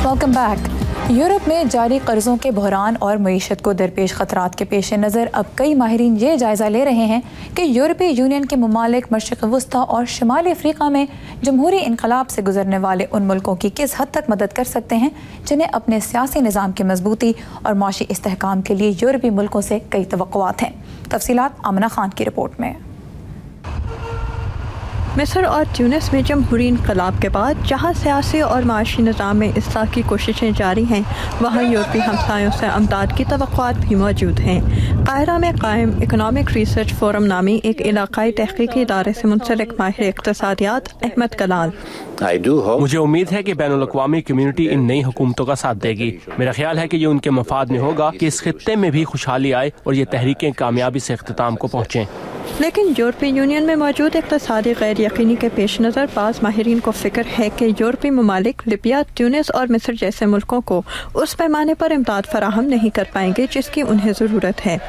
Welcome back. Europe में जारी कर्ज़ों के बहरान और मईशत को दरपेश ख़तरात के पेश नज़र अब कई माहिरीन ये जायज़ा ले रहे हैं कि यूरोपीय यूनियन के ममालिक मशरिक़ वस्ता और शुमाली अफ्रीका में जमहूरी इनकलाब से गुजरने वाले उन मुल्कों की किस हद तक मदद कर सकते हैं जिन्हें अपने सियासी निज़ाम की मजबूती और माशी इस्तेहकाम के लिए यूरोपीय मुल्कों से कई तवक्कुआत हैं। तफसीलात आमना खान की रिपोर्ट में। मिस्र और ट्यूनिस में जमहूरी इनकलाब के बाद जहाँ सियासी और माशी निज़ाम में इस्लाह की कोशिशें जारी हैं, वहाँ यूरोपीय हमसायों से अमदाद की तवक्कुआत भी मौजूद हैं। काहिरा में कायम इकनॉमिक रिसर्च फोरम नामी एक इलाकाई तहकीकी इदारे से मुंसलिक माहिर इक़्तिसादियात अहमद कलाल। मुझे उम्मीद है कि बैनुल अक़वामी कम्युनिटी इन नई हुकूमतों का साथ देगी। मेरा ख्याल है कि ये उनके मफाद में होगा कि इस खित्ते में भी खुशहाली आए और ये तहरीकें कामयाबी से इख्तिताम को पहुँचें। लेकिन यूरोपीय यूनियन में मौजूद इक़्तिसादी गैर यकीनी के पेश नज़र बाज़ माहिरीन को फ़िक्र है कि यूरोपीय ममालिक लिबिया, ट्यूनिस और मिस्र जैसे मुल्कों को उस पैमाने पर इमदाद फराहम नहीं कर पाएंगे जिसकी उन्हें ज़रूरत है।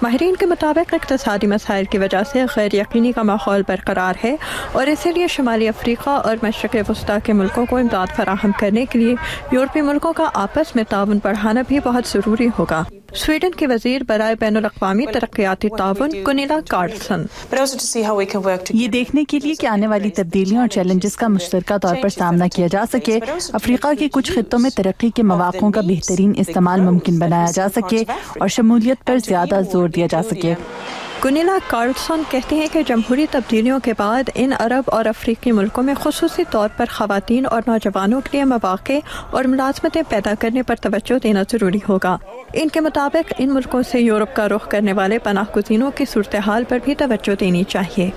माहिरीन के मुताबिक इक़्तिसादी मसाइल की वजह से गैर यकीनी का माहौल बरकरार है और इसीलिए शुमाली अफ्रीका और मशरिक़ वस्ता के मुल्कों को इमदाद फराहम करने के लिए यूरोपीय मुल्कों का आपस में ताउन बढ़ाना भी बहुत ज़रूरी होगा। स्वीडन के वज़ीर बराए बैनुल-अक़वामी तरक्कियाती ताउन कुनिला कार्लसन। ये देखने के लिए कि आने वाली तब्दीलियों और चैलेंजेस का मुश्तरका तौर पर सामना किया जा सके, अफ्रीका के कुछ खित्तों में तरक्की के मौक़ों का बेहतरीन इस्तेमाल मुमकिन बनाया जा सके और शमूलियत पर ज़्यादा जोर दिया जा सके। कुनिला कार्लसन कहते हैं कि जमहूरी तब्दीलियों के बाद इन अरब और अफ्रीकी मुल्कों में खुसूसी तौर पर ख़वातीन और नौजवानों के लिए मौक़े और मुलाज़मतें पैदा करने पर तवज्जो देना ज़रूरी होगा। इनके मुताबिक इन मुल्कों से यूरोप का रुख करने वाले पनाहगुज़ीनों की सूरत हाल पर भी तवज्जो देनी चाहिए।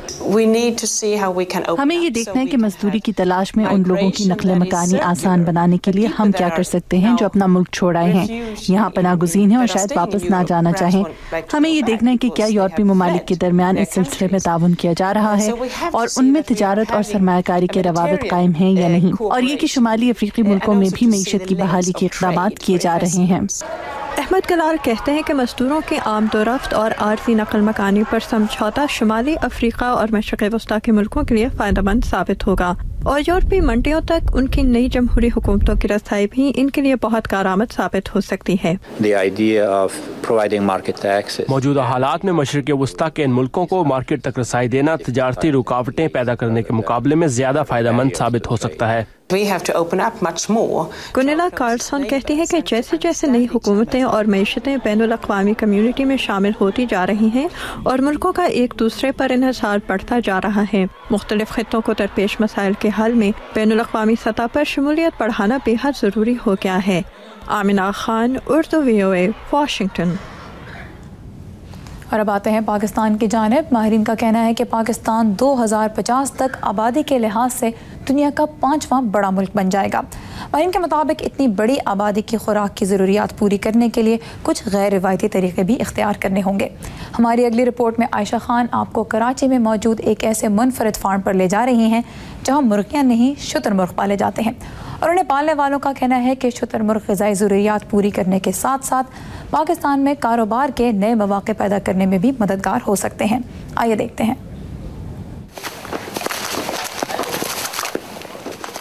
हमें ये देखना है कि मजदूरी की तलाश में उन लोगों की नकल मकानी आसान बनाने के लिए हम क्या कर सकते हैं जो अपना मुल्क छोड़ आए हैं, यहाँ पनाहगुज़ीन हैं और शायद वापस ना जाना चाहें। हमें ये देखना है कि क्या यूरोपीय ममालिक के दरमियान इस सिलसिले में ताउन किया जा रहा है और उनमें तिजारत और सरमायाकारी के रवाबित कायम हैं या नहीं, और ये कि शुमाली अफ्रीकी मुल्कों में भी मईशत की बहाली के इक़दामात किए जा रहे हैं। अहमद कलाल कहते हैं कि मजदूरों की आमदोरफ्त और आर्जी नकल मकानी पर समझौता शुमाली अफ्रीका और मशरिक़ वस्ता के मुल्कों के लिए फ़ायदेमंद साबित होगा और यूरोपीय मंडियों तक उनकी नई जमहूरी हुकूमतों की रसाई भी इनके लिए बहुत कारआमद साबित हो सकती है। मौजूदा हालात में मशरिक़ वस्ता के इन मुल्कों को मार्केट तक रसाई देना तजारती रुकावटें पैदा करने के मुकाबले में ज़्यादा फ़ायदेमंद साबित हो सकता है। कुनिला कार्लसन कहती है कि जैसे जैसे नई हुकूमतें और मईशतें बैनुल अक़वामी कम्युनिटी में शामिल होती जा रही हैं और मुल्कों का एक दूसरे पर इन्हिसार बढ़ता जा रहा है, मुख्तलिफ खित्तों को दरपेश मसाइल के हल में बैनुल अक़वामी सतह पर शमूलियत बढ़ाना बेहद ज़रूरी हो गया है। Amina Khan, Urdu VOA, Washington. और अब आते हैं पाकिस्तान की जानिब। माहिरीन का कहना है कि पाकिस्तान 2050 तक आबादी के लिहाज से दुनिया का 5वां बड़ा मुल्क बन जाएगा। माहिरीन के मुताबिक इतनी बड़ी आबादी की खुराक की ज़रूरियात पूरी करने के लिए कुछ गैर रिवायती तरीक़े भी इख्तियार करने होंगे। हमारी अगली रिपोर्ट में आयशा खान आपको कराची में मौजूद एक ऐसे मुनफरद फार्म पर ले जा रही हैं जहाँ मुर्गियाँ नहीं शुतुरमुर्ग पाले जाते हैं, और उन्हें पालने वालों का कहना है कि शुतुरमुर्ग ग़िज़ाई ज़रूरियात पूरी करने के साथ साथ पाकिस्तान में कारोबार के नए मौक़े पैदा करने में भी मददगार हो सकते हैं। आइए देखते हैं।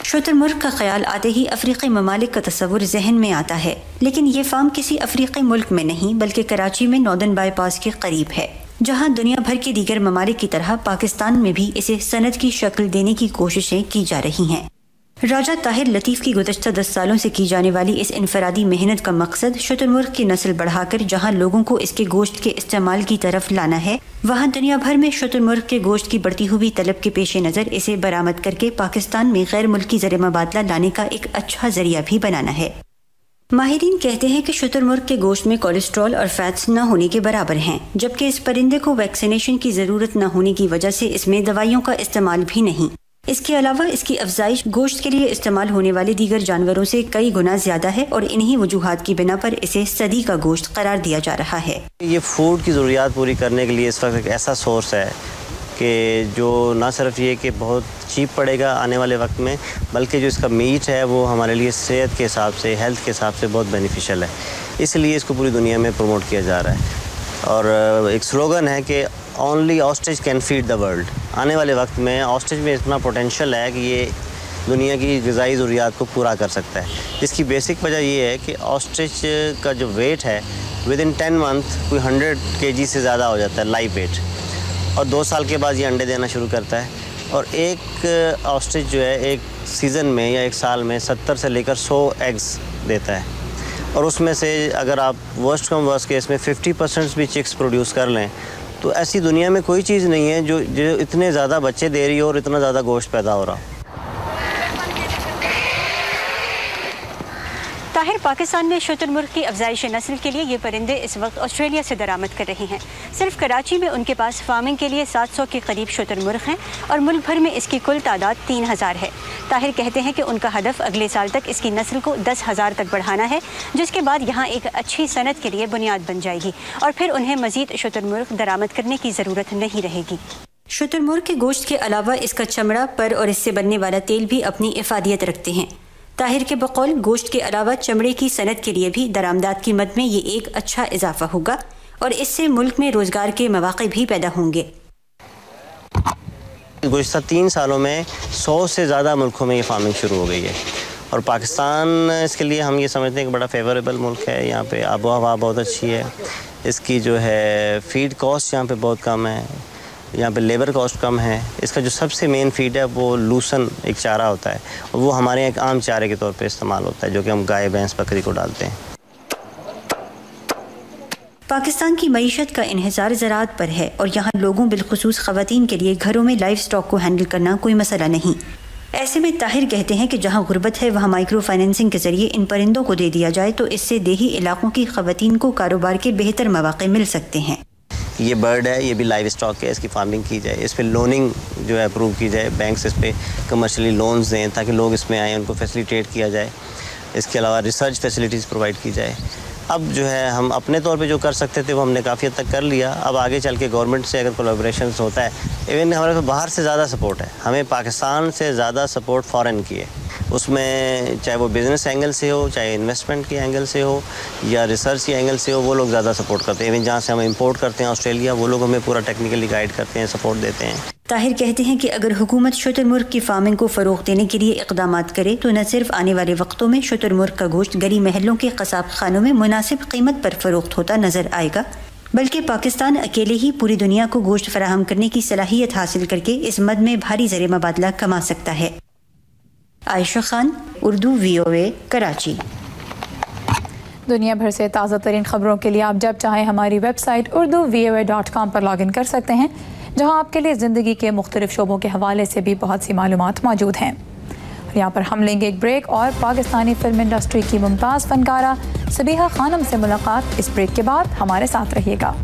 शुतुरमुर्ग का ख्याल आते ही अफ्रीकी ममालिक का तस्वुर जहन में आता है, लेकिन ये फार्म किसी अफ्रीकी मुल्क में नहीं बल्कि कराची में नॉर्दर्न बाईपास के करीब है, जहां दुनिया भर के दीगर ममालिक की तरह पाकिस्तान में भी इसे सनद की शक्ल देने की कोशिशें की जा रही हैं। राजा ताहिर लतीफ़ की गुज़श्ता 10 सालों से की जाने वाली इस इनफरादी मेहनत का मकसद शुतुरमुर्ग की नस्ल बढ़ाकर जहां लोगों को इसके गोश्त के इस्तेमाल की तरफ लाना है, वहां दुनिया भर में शुतुरमुर्ग के गोश्त की बढ़ती हुई तलब के पेश नज़र इसे बरामद करके पाकिस्तान में गैर मुल्की ज़र मुबादला लाने का एक अच्छा जरिया भी बनाना है। माहिरीन कहते हैं कि शुतुरमुर्ग के गोश्त में कोलेस्ट्रॉल और फैट्स न होने के बराबर हैं, जबकि इस परिंदे को वैक्सीनेशन की ज़रूरत न होने की वजह से इसमें दवाइयों का इस्तेमाल भी नहीं। इसके अलावा इसकी अफजाइश गोश्त के लिए इस्तेमाल होने वाले दीगर जानवरों से कई गुना ज्यादा है और इन्हीं वजूहात की बिना पर इसे सदी का गोश्त करार दिया जा रहा है। ये फूड की ज़रूरियात पूरी करने के लिए इस वक्त एक ऐसा सोर्स है कि जो न सिर्फ ये कि बहुत चीप पड़ेगा आने वाले वक्त में, बल्कि जो इसका मीट है वो हमारे लिए सेहत के हिसाब से, हेल्थ के हिसाब से बहुत बेनिफिशियल है। इसलिए इसको पूरी दुनिया में प्रमोट किया जा रहा है और एक स्लोगन है कि only ostrich can feed the world. आने वाले वक्त में ऑस्ट्रिच में इतना पोटेंशियल है कि ये दुनिया की ग़िज़ाई ज़रूरियात को पूरा कर सकता है। इसकी बेसिक वजह ये है कि ऑस्ट्रिच का जो वेट है विद इन 10 मंथ कोई 100 kg से ज़्यादा हो जाता है लाइव वेट, और 2 साल के बाद ये अंडे देना शुरू करता है। और एक ऑस्ट्रिच जो है एक सीज़न में या एक साल में 70 से लेकर 100 एग्स देता है, और उसमें से अगर आप वर्स्ट कम वर्स्ट केस में 50% भी चिक्स प्रोड्यूस कर लें तो ऐसी दुनिया में कोई चीज़ नहीं है जो इतने ज़्यादा बच्चे दे रही हो और इतना ज़्यादा गोश्त पैदा हो रहा हो। ताहिर, पाकिस्तान में शुतुरमुर्ग की अफजाइश नस्ल के लिए ये परिंदे इस वक्त ऑस्ट्रेलिया से दरामद कर रहे हैं। सिर्फ कराची में उनके पास फार्मिंग के लिए 700 के करीब शुतुरमुर्ग हैं और मुल्क भर में इसकी कुल तादाद 3000 है। ताहिर कहते हैं कि उनका हदफ अगले साल तक इसकी नस्ल को 10,000 तक बढ़ाना है, जिसके बाद यहाँ एक अच्छी सनत के लिए बुनियाद बन जाएगी और फिर उन्हें मजीद शुतुरमुर्ग दरामद करने की ज़रूरत नहीं रहेगी। शुतुरमुर्ग के गोश्त के अलावा इसका चमड़ा, पर और इससे बनने वाला तेल भी अपनी इफादियत रखते हैं। ताहिर के बकौल गोश्त के अलावा चमड़े की सनत के लिए भी दरामदात की मद में ये एक अच्छा इजाफा होगा और इससे मुल्क में रोज़गार के मौक़े भी पैदा होंगे। गुज़श्ता 3 सालों में 100 से ज़्यादा मुल्कों में ये फार्मिंग शुरू हो गई है, और पाकिस्तान इसके लिए हम ये समझते हैं कि बड़ा फेवरेबल मुल्क है। यहाँ पे आबो हवा बहुत अच्छी है, इसकी जो है फीड कॉस्ट यहाँ पे बहुत कम है, यहाँ पे लेबर कॉस्ट कम है। इसका जो सबसे मेन फीड है वो लूसन एक चारा होता है, और वो हमारे यहाँ एक आम चारे के तौर पे इस्तेमाल होता है, जो कि हम गाय भैंस बकरी को डालते हैं। पाकिस्तान की मईशत का इन्हिसार ज़राअत पर है और यहाँ लोगों बिलखुसूस ख़वातीन के लिए घरों में लाइव स्टॉक को हैंडल करना कोई मसला नहीं। ऐसे में ताहिर कहते हैं कि जहाँ गुर्बत है वहाँ माइक्रो फाइनेंसिंग के ज़रिए इन परिंदों को दे दिया जाए तो इससे देही इलाकों की ख़वातीन को कारोबार के बेहतर मौक़े मिल सकते हैं। ये बर्ड है, ये भी लाइव स्टॉक है, इसकी फार्मिंग की जाए, इस पर लोनिंग जो है अप्रूव की जाए, बैंक्स इस पर कमर्शियली लोन्स दें ताकि लोग इसमें आएँ, उनको फैसिलिटेट किया जाए। इसके अलावा रिसर्च फैसिलिटीज़ प्रोवाइड की जाए। अब जो है हम अपने तौर पे जो कर सकते थे वो हमने काफ़ी हद तक कर लिया। अब आगे चल के गवर्नमेंट से अगर कोलैबोरेशन होता है, इवन हमारे पास बाहर से ज़्यादा सपोर्ट है, हमें पाकिस्तान से ज़्यादा सपोर्ट फ़ॉरेन की है। उसमें चाहे वो बिज़नेस एंगल से हो, चाहे इन्वेस्टमेंट के एंगल से हो या रिसर्च के एंगल से हो, वो लोग ज़्यादा सपोर्ट करते हैं। इवन जहाँ से हम इंपोर्ट करते हैं ऑस्ट्रेलिया, वो लोग हमें पूरा टेक्निकली गाइड करते हैं, सपोर्ट देते हैं। ताहिर कहते हैं कि अगर हुकूमत शुतुरमुर्ग की फार्मिंग को फ़रोग़ देने के लिए इक़दामात करे तो न सिर्फ आने वाले वक्तों में शुतुरमुर्ग का गोश्त गली महलों के कसाब खानों में मुनासिब कीमत पर फ़रोख्त होता नजर आएगा, बल्कि पाकिस्तान अकेले ही पूरी दुनिया को गोश्त फराहम करने की सलाहियत हासिल करके इस मद में भारी ज़र मबादला कमा सकता है। आयशा खान, उर्दू VOA, कराची। दुनिया भर से ताज़ा तरीन खबरों के लिए आप जब चाहें हमारी वेबसाइट urduvoa.com पर लॉगिन कर सकते हैं, जहां आपके लिए ज़िंदगी के मुख्तलिफ शोबों के हवाले से भी बहुत सी मालूमात मौजूद हैं। और यहाँ पर हम लेंगे एक ब्रेक और पाकिस्तानी फिल्म इंडस्ट्री की मुमताज़ फनकारा सबीहा खानम से मुलाकात। इस ब्रेक के बाद हमारे साथ रहिएगा।